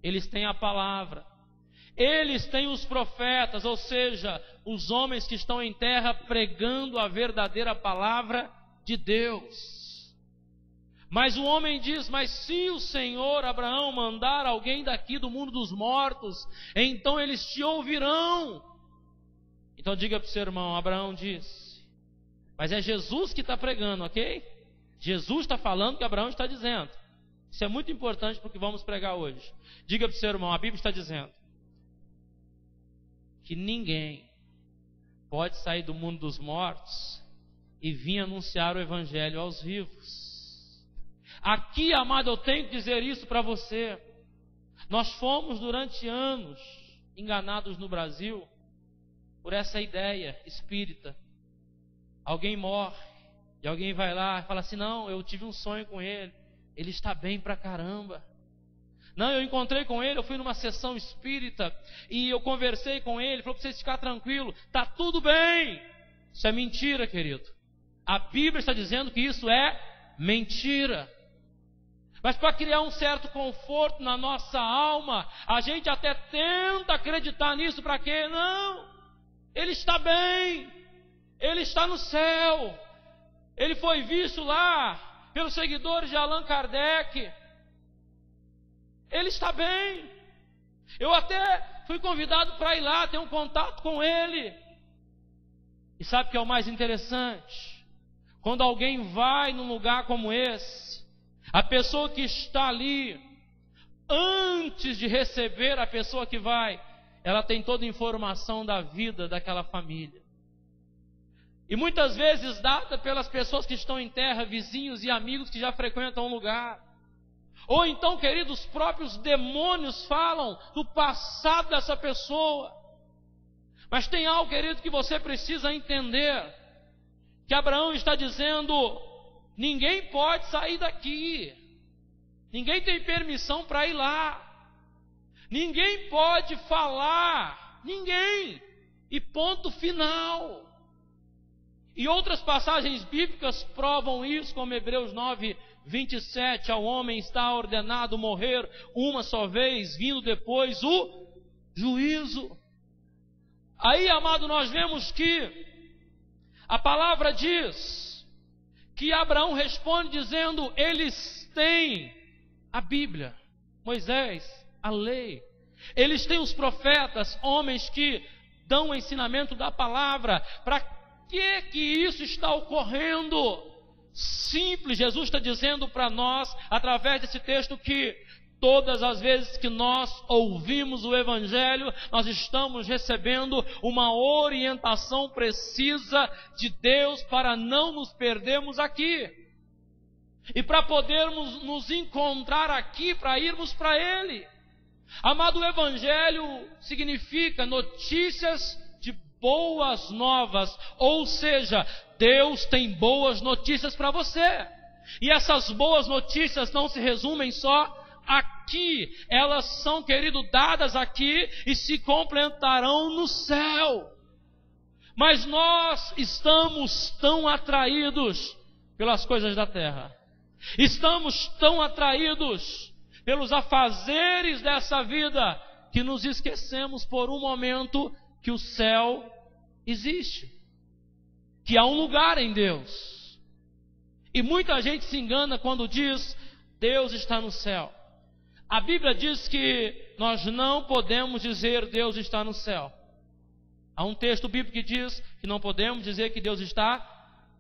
Eles têm a palavra. Eles têm os profetas, ou seja, os homens que estão em terra pregando a verdadeira palavra de Deus. Mas o homem diz: mas se o Senhor Abraão mandar alguém daqui do mundo dos mortos, então eles te ouvirão. Então diga para o seu irmão: Abraão disse. Mas é Jesus que está pregando, ok? Jesus está falando o que Abraão está dizendo. Isso é muito importante para o que vamos pregar hoje. Diga para o seu irmão: a Bíblia está dizendo que ninguém pode sair do mundo dos mortos e vir anunciar o Evangelho aos vivos. Aqui, amado, eu tenho que dizer isso para você. Nós fomos durante anos enganados no Brasil por essa ideia espírita. Alguém morre e alguém vai lá e fala assim: não, eu tive um sonho com ele, ele está bem pra caramba. Não, eu encontrei com ele, eu fui numa sessão espírita e eu conversei com ele, falou para você ficar tranquilo, está tudo bem. Isso é mentira, querido. A Bíblia está dizendo que isso é mentira. Mas para criar um certo conforto na nossa alma, a gente até tenta acreditar nisso. Para quê? Não, ele está bem, ele está no céu, ele foi visto lá pelos seguidores de Allan Kardec, ele está bem. Eu até fui convidado para ir lá ter um contato com ele. E sabe o que é o mais interessante? Quando alguém vai num lugar como esse, a pessoa que está ali, antes de receber a pessoa que vai, ela tem toda a informação da vida daquela família. E muitas vezes dada pelas pessoas que estão em terra, vizinhos e amigos que já frequentam o lugar. Ou então, queridos, os próprios demônios falam do passado dessa pessoa. Mas tem algo, querido, que você precisa entender. Que Abraão está dizendo: ninguém pode sair daqui. Ninguém tem permissão para ir lá. Ninguém pode falar. Ninguém. E ponto final. E outras passagens bíblicas provam isso, como Hebreus 9, 27. Ao homem está ordenado morrer uma só vez, vindo depois o juízo. Aí, amado, nós vemos que a palavra diz que Abraão responde dizendo: eles têm a Bíblia, Moisés, a lei. Eles têm os profetas, homens que dão o ensinamento da palavra. Para que isso está ocorrendo? Simples, Jesus está dizendo para nós, através desse texto, que todas as vezes que nós ouvimos o Evangelho, nós estamos recebendo uma orientação precisa de Deus para não nos perdermos aqui. E para podermos nos encontrar aqui, para irmos para Ele. Amado, o Evangelho significa notícias de boas novas. Ou seja, Deus tem boas notícias para você. E essas boas notícias não se resumem só aqui, elas são, querido, dadas aqui e se completarão no céu. Mas nós estamos tão atraídos pelas coisas da terra, estamos tão atraídos pelos afazeres dessa vida, que nos esquecemos por um momento que o céu existe, que há um lugar em Deus. E muita gente se engana quando diz: Deus está no céu. A Bíblia diz que nós não podemos dizer Deus está no céu. Há um texto bíblico que diz que não podemos dizer que Deus está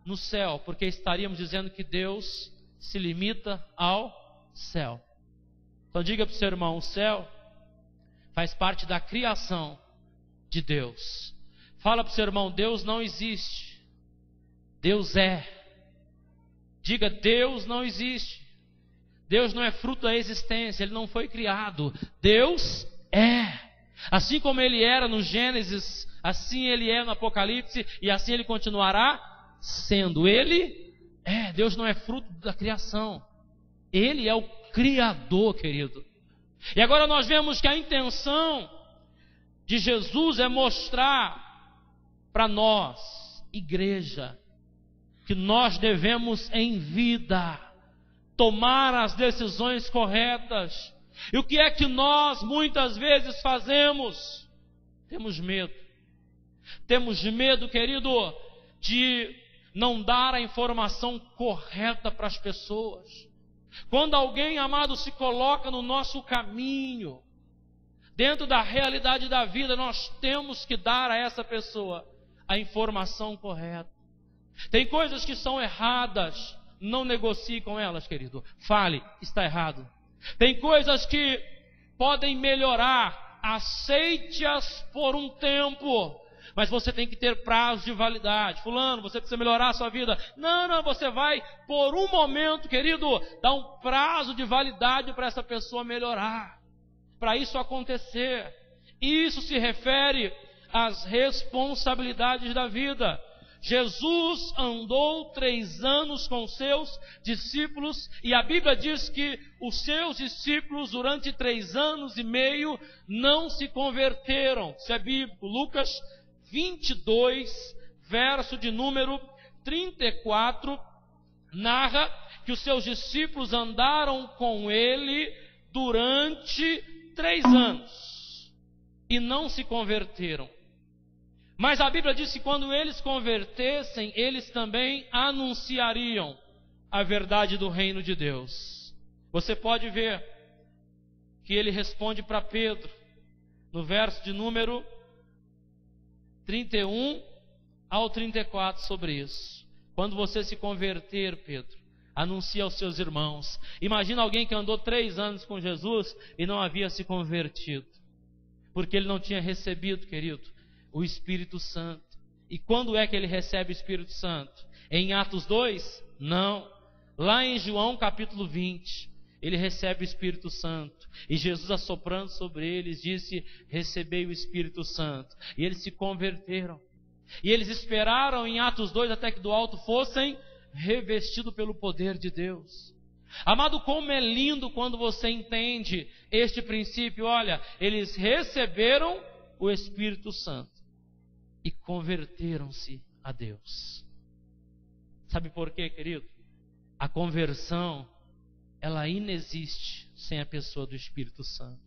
no céu, porque estaríamos dizendo que Deus se limita ao céu. Então diga para o seu irmão: o céu faz parte da criação de Deus. Fala para o seu irmão: Deus não existe, Deus é. Diga: Deus não existe. Deus não é fruto da existência, Ele não foi criado. Deus é. Assim como Ele era no Gênesis, assim Ele é no Apocalipse, e assim Ele continuará sendo. Ele é. Deus não é fruto da criação, Ele é o Criador, querido. E agora nós vemos que a intenção de Jesus é mostrar para nós, igreja, que nós devemos em vida tomar as decisões corretas. E o que é que nós muitas vezes fazemos? Temos medo. Temos medo, querido, de não dar a informação correta para as pessoas. Quando alguém, amado, se coloca no nosso caminho, dentro da realidade da vida, nós temos que dar a essa pessoa a informação correta. Tem coisas que são erradas, não negocie com elas, querido. Fale: está errado. Tem coisas que podem melhorar, aceite-as por um tempo, mas você tem que ter prazo de validade. Fulano, você precisa melhorar a sua vida. Não, você vai por um momento, querido, dar um prazo de validade para essa pessoa melhorar, para isso acontecer. Isso se refere às responsabilidades da vida. Jesus andou 3 anos com seus discípulos, e a Bíblia diz que os seus discípulos durante 3 anos e meio não se converteram. Isso é bíblico. Lucas 22, verso de número 34, narra que os seus discípulos andaram com ele durante 3 anos e não se converteram. Mas a Bíblia diz que quando eles convertessem, eles também anunciariam a verdade do reino de Deus. Você pode ver que ele responde para Pedro, no verso de número 31 ao 34, sobre isso. Quando você se converter, Pedro, anuncie aos seus irmãos. Imagina alguém que andou 3 anos com Jesus e não havia se convertido, porque ele não tinha recebido, querido, o Espírito Santo. E quando é que ele recebe o Espírito Santo? Em Atos 2? Não. Lá em João capítulo 20, ele recebe o Espírito Santo. E Jesus, assoprando sobre eles, disse: recebei o Espírito Santo. E eles se converteram. E eles esperaram em Atos 2 até que do alto fossem revestidos pelo poder de Deus. Amado, como é lindo quando você entende este princípio. Olha, eles receberam o Espírito Santo e converteram-se a Deus. Sabe por quê, querido? A conversão, ela inexiste sem a pessoa do Espírito Santo.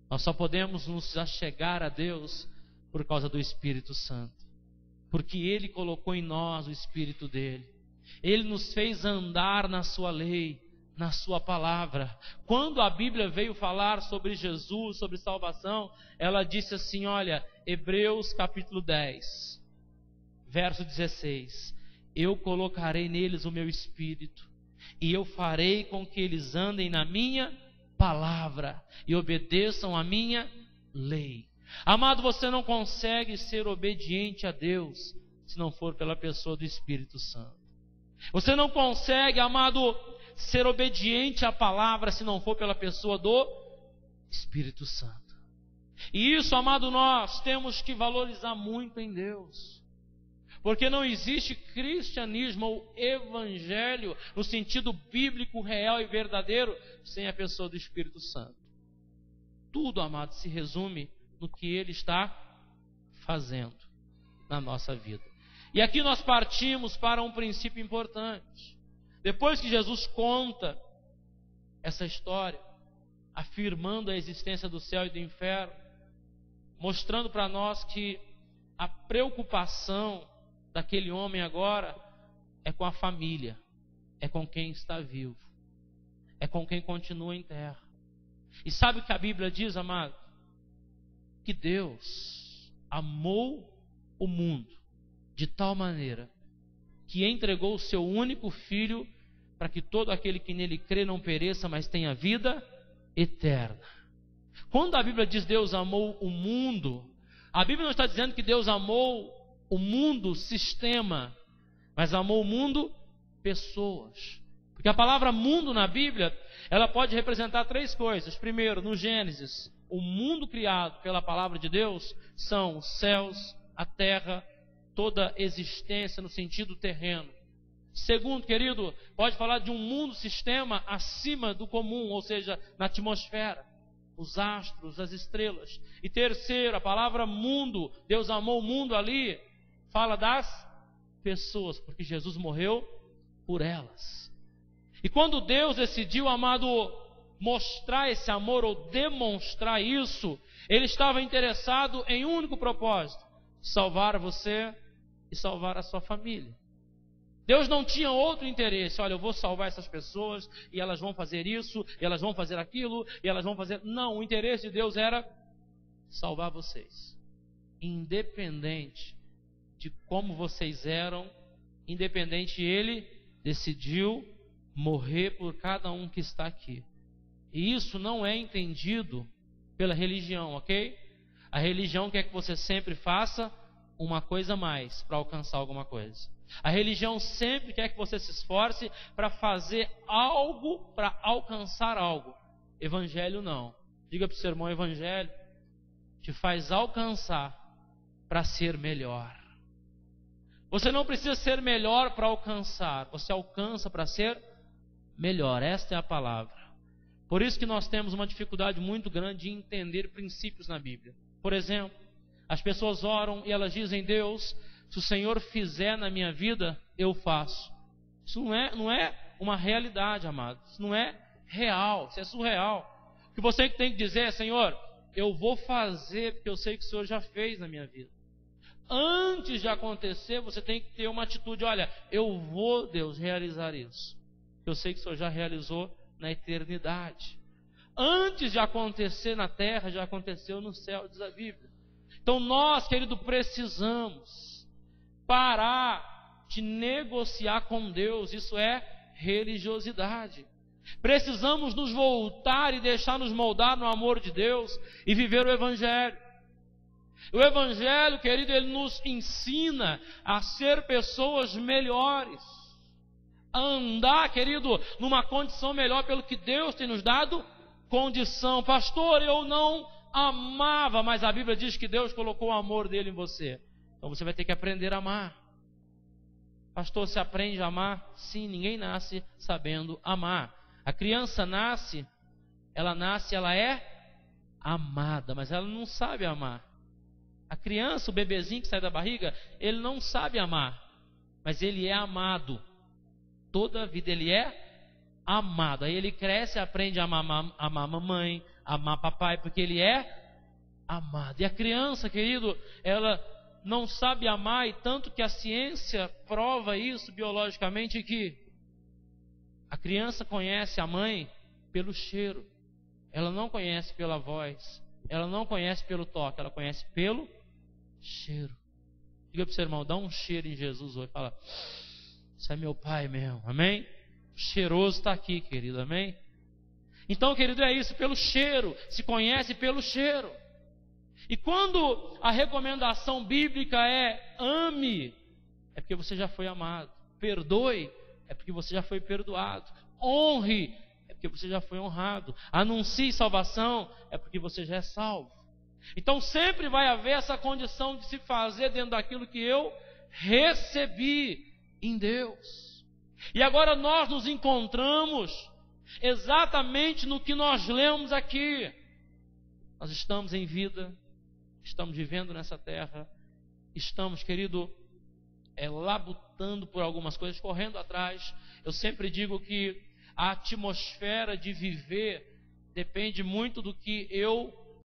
Nós só podemos nos achegar a Deus por causa do Espírito Santo, porque Ele colocou em nós o Espírito dEle. Ele nos fez andar na sua lei, na sua palavra. Quando a Bíblia veio falar sobre Jesus, sobre salvação, ela disse assim, olha, Hebreus capítulo 10, verso 16: eu colocarei neles o meu espírito, e eu farei com que eles andem na minha palavra e obedeçam a minha lei. Amado, você não consegue ser obediente a Deus se não for pela pessoa do Espírito Santo. Você não consegue, amado, ser obediente à palavra se não for pela pessoa do Espírito Santo. E isso, amado, nós temos que valorizar muito em Deus, porque não existe cristianismo ou evangelho no sentido bíblico, real e verdadeiro sem a pessoa do Espírito Santo. Tudo, amado, se resume no que Ele está fazendo na nossa vida. E aqui nós partimos para um princípio importante. Depois que Jesus conta essa história, afirmando a existência do céu e do inferno, mostrando para nós que a preocupação daquele homem agora é com a família, é com quem está vivo, é com quem continua em terra. E sabe o que a Bíblia diz, amado? Que Deus amou o mundo de tal maneira que entregou o seu único filho para que todo aquele que nele crê não pereça, mas tenha vida eterna. Quando a Bíblia diz Deus amou o mundo, a Bíblia não está dizendo que Deus amou o mundo sistema, mas amou o mundo pessoas. Porque a palavra mundo na Bíblia, ela pode representar três coisas. Primeiro, no Gênesis, o mundo criado pela palavra de Deus são os céus, a terra, toda existência no sentido terreno. Segundo, querido, pode falar de um mundo sistema acima do comum, ou seja, na atmosfera, os astros, as estrelas. E terceiro, a palavra mundo, Deus amou o mundo ali, fala das pessoas, porque Jesus morreu por elas. E quando Deus decidiu, amado, mostrar esse amor ou demonstrar isso, Ele estava interessado em um único propósito: salvar você e salvar a sua família. Deus não tinha outro interesse. Olha, eu vou salvar essas pessoas e elas vão fazer isso, e elas vão fazer aquilo, e elas vão fazer... Não, o interesse de Deus era salvar vocês. Independente de como vocês eram, independente, Ele decidiu morrer por cada um que está aqui. E isso não é entendido pela religião, ok? A religião quer que você sempre faça uma coisa a mais para alcançar alguma coisa. A religião sempre quer que você se esforce para fazer algo, para alcançar algo. Evangelho não. Diga para o seu irmão: evangelho te faz alcançar para ser melhor. Você não precisa ser melhor para alcançar, você alcança para ser melhor. Esta é a palavra. Por isso que nós temos uma dificuldade muito grande de entender princípios na Bíblia. Por exemplo, as pessoas oram e elas dizem: Deus, se o Senhor fizer na minha vida, eu faço. Isso não é uma realidade, amado. Isso não é real, isso é surreal. O que você tem que dizer é: Senhor, eu vou fazer porque eu sei que o Senhor já fez na minha vida. Antes de acontecer, você tem que ter uma atitude: olha, eu vou, Deus, realizar isso. Eu sei que o Senhor já realizou na eternidade. Antes de acontecer na terra, já aconteceu no céu, diz a Bíblia. Então nós, querido, precisamos parar de negociar com Deus. Isso é religiosidade. Precisamos nos voltar e deixar nos moldar no amor de Deus e viver o Evangelho. O Evangelho, querido, ele nos ensina a ser pessoas melhores, a andar, querido, numa condição melhor pelo que Deus tem nos dado condição. Pastor, eu não amava, mas a Bíblia diz que Deus colocou o amor dele em você. Então você vai ter que aprender a amar. Pastor, você aprende a amar? Sim, ninguém nasce sabendo amar. A criança nasce, ela é amada, mas ela não sabe amar. A criança, o bebezinho que sai da barriga, ele não sabe amar, mas ele é amado. Toda a vida ele é amado. Aí ele cresce e aprende a amar mamãe, amar papai, porque ele é amado. E a criança, querido, ela não sabe amar, e tanto que a ciência prova isso biologicamente, que a criança conhece a mãe pelo cheiro. Ela não conhece pela voz, ela não conhece pelo toque, ela conhece pelo cheiro. Diga para o seu irmão: dá um cheiro em Jesus hoje. Fala: isso é meu pai mesmo, amém? O cheiroso está aqui, querido, amém? Então, querido, é isso, pelo cheiro, se conhece pelo cheiro. E quando a recomendação bíblica é ame, é porque você já foi amado. Perdoe, é porque você já foi perdoado. Honre, é porque você já foi honrado. Anuncie salvação, é porque você já é salvo. Então sempre vai haver essa condição de se fazer dentro daquilo que eu recebi em Deus. E agora nós nos encontramos exatamente no que nós lemos aqui. Nós estamos em vida, estamos vivendo nessa terra, estamos, querido, labutando por algumas coisas, correndo atrás. Eu sempre digo que a atmosfera de viver depende muito do que eu